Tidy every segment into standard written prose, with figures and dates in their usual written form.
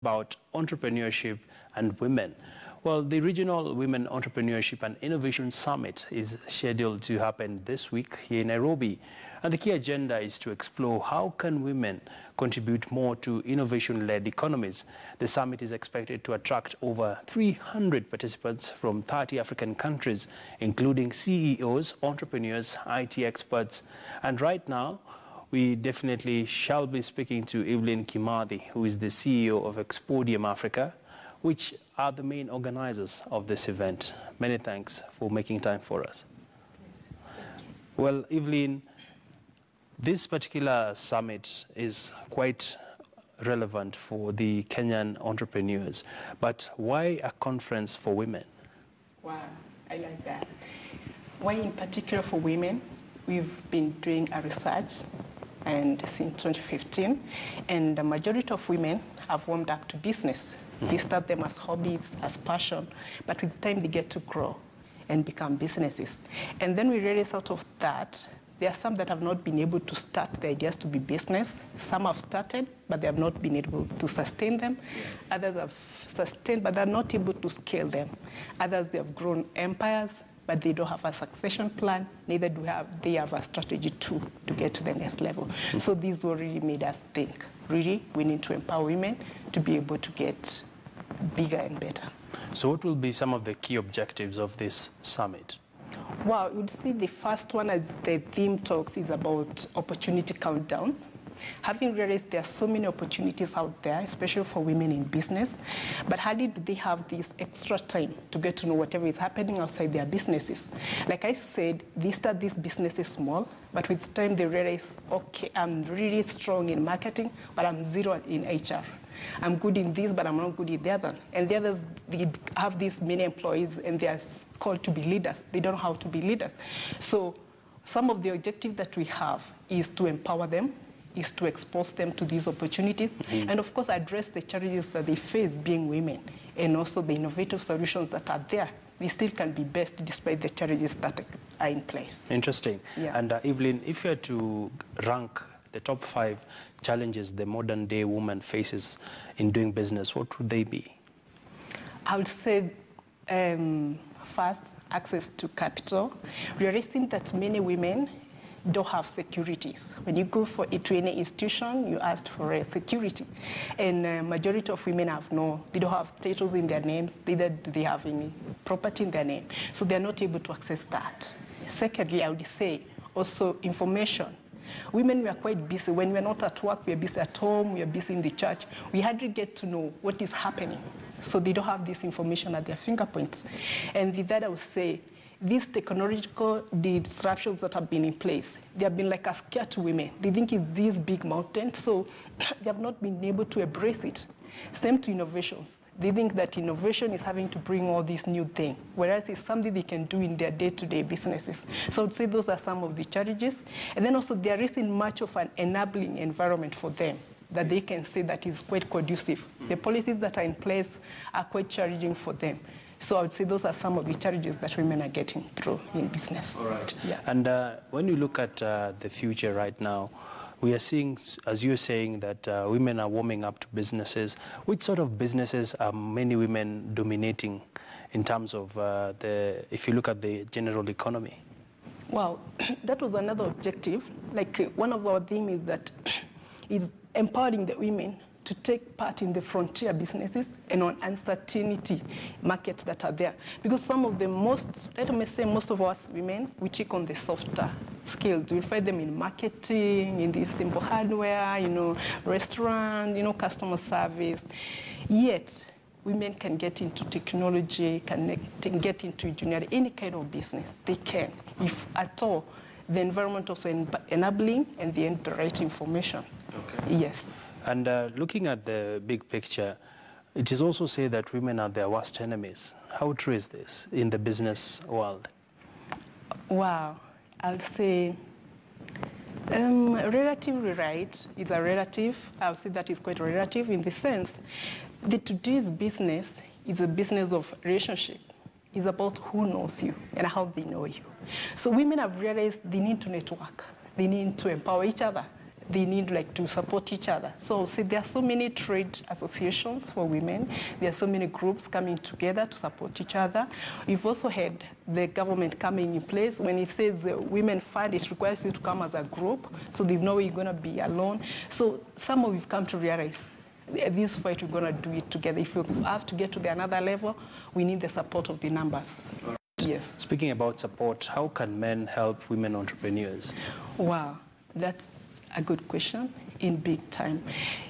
about entrepreneurship and women. Well, the Regional Women Entrepreneurship and Innovation Summit is scheduled to happen this week here in Nairobi. And the key agenda is to explore how can women contribute more to innovation-led economies. The summit is expected to attract over 300 participants from 30 African countries, including CEOs, entrepreneurs, IT experts. And right now, we definitely shall be speaking to Evelyne Kimathi, who is the CEO of Exordium Africa, which are the main organizers of this event. Many thanks for making time for us. Well, Evelyne, this particular summit is quite relevant for the Kenyan entrepreneurs, but why a conference for women? Wow, I like that. Why in particular for women? We've been doing a research and since 2015, and the majority of women have warmed up to business. They start them as hobbies, as passion, but with time they get to grow and become businesses. And then we realize out of that, there are some that have not been able to start the ideas to be business. Some have started, but they have not been able to sustain them. Others have sustained, but they're not able to scale them. Others, they have grown empires, but they don't have a succession plan. Neither do they have a strategy to get to the next level. So these really made us think, really, we need to empower women to be able to get bigger and better. So what will be some of the key objectives of this summit? Well, you'd see the first one, as the theme talks, is about opportunity countdown. Having realized there are so many opportunities out there, especially for women in business, but hardly do they have this extra time to get to know whatever is happening outside their businesses. Like I said, they start these businesses small, but with time they realize, okay, I'm really strong in marketing, but I'm zero in HR. I'm good in this, but I'm not good in the other. And the others, they have these many employees, and they are called to be leaders. They don't know how to be leaders. So some of the objectives that we have is to empower them, is to expose them to these opportunities, and of course address the challenges that they face being women, and also the innovative solutions that are there. They still can be best despite the challenges that are in place. Interesting. Yeah. And Evelyne, if you had to rank the top 5 challenges the modern day woman faces in doing business, what would they be? I would say first, access to capital. Realizing that many women don't have securities. When you go to any institution, you ask for a security. And majority of women they don't have titles in their names, neither do they have any property in their name. So they're not able to access that. Secondly, I would say also information. Women were quite busy. When we're not at work, we're busy at home, we're busy in the church. We hardly get to know what is happening. So they don't have this information at their fingerprints. And the third, I would say, these technological disruptions that have been in place, they have been like a scare to women. They think it's this big mountain, so they have not been able to embrace it. Same to innovations. They think that innovation is having to bring all these new things, whereas it's something they can do in their day-to-day businesses. So I would say those are some of the challenges. And then also there isn't much of an enabling environment for them that they can say that is quite conducive. The policies that are in place are quite challenging for them. So I would say those are some of the challenges that women are getting through in business. All right. Yeah. And when you look at the future right now, we are seeing, as you're saying, that women are warming up to businesses. Which sort of businesses are many women dominating in terms of if you look at the general economy? Well, that was another objective. Like one of our themes is that is empowering the women to take part in the frontier businesses and on uncertainty markets that are there. Because some of the let me say most of us women, we take on the softer skills. You'll find them in marketing, in the simple hardware, restaurant, customer service. Yet, women can get into technology, can get into engineering, any kind of business. They can, if at all, the environment also enabling and the right information. Okay. Yes. And looking at the big picture, it is also said that women are their worst enemies. How true is this in the business world? Wow. I'll say relatively right. It's a relative. I'll say that is quite relative in the sense that today's business is a business of relationship. It's about who knows you and how they know you. So women have realized they need to network. They need to empower each other. they need like to support each other. So see, there are so many trade associations for women. There are so many groups coming together to support each other. You've also had the government coming in place. When it says women fund, it requires you to come as a group. So there's no way you're going to be alone. So some of you've come to realize this fight, we're going to do it together. If we have to get to the another level, we need the support of the numbers. Yes. Speaking about support, how can men help women entrepreneurs? Wow, that's a good question in big time.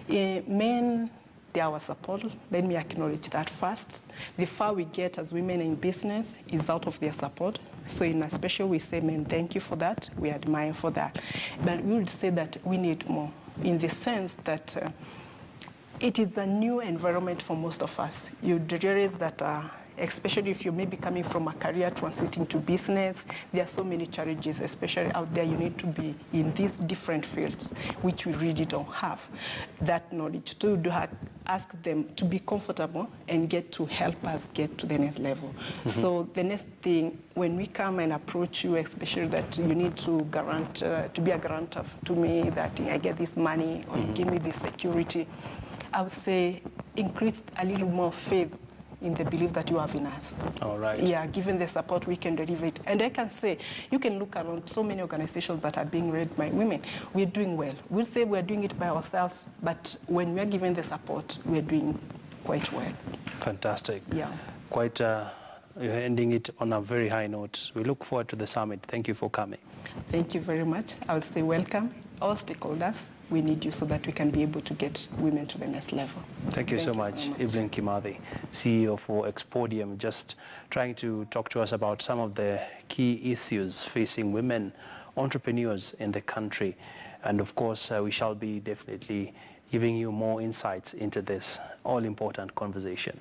Men, they are our support. Let me acknowledge that first. The far we get as women in business is out of their support. So in a special, we say, men, thank you for that. We admire for that. But we would say that we need more in the sense that it is a new environment for most of us. You realize that especially if you're maybe coming from a career transiting to business, there are so many challenges, especially out there. You need to be in these different fields, which we really don't have that knowledge to ask them to be comfortable and get to help us get to the next level. Mm-hmm. So the next thing, when we come and approach you, especially that you need to be a guarantor to me that I get this money or you give me this security, I would say increase a little more faith in the belief that you have in us. All right. Yeah, given the support, we can deliver it. And I can say, you can look around so many organizations that are being led by women. We're doing well. We'll say we're doing it by ourselves, but when we're given the support, we're doing quite well. Fantastic. Yeah. Quite, you're ending it on a very high note. We look forward to the summit. Thank you for coming. Thank you very much. I would say welcome, all stakeholders. We need you so that we can be able to get women to the next level. Thank you so much. Evelyne Kimathi, CEO for Exordium, just trying to talk to us about some of the key issues facing women entrepreneurs in the country. And of course, we shall be definitely giving you more insights into this all-important conversation.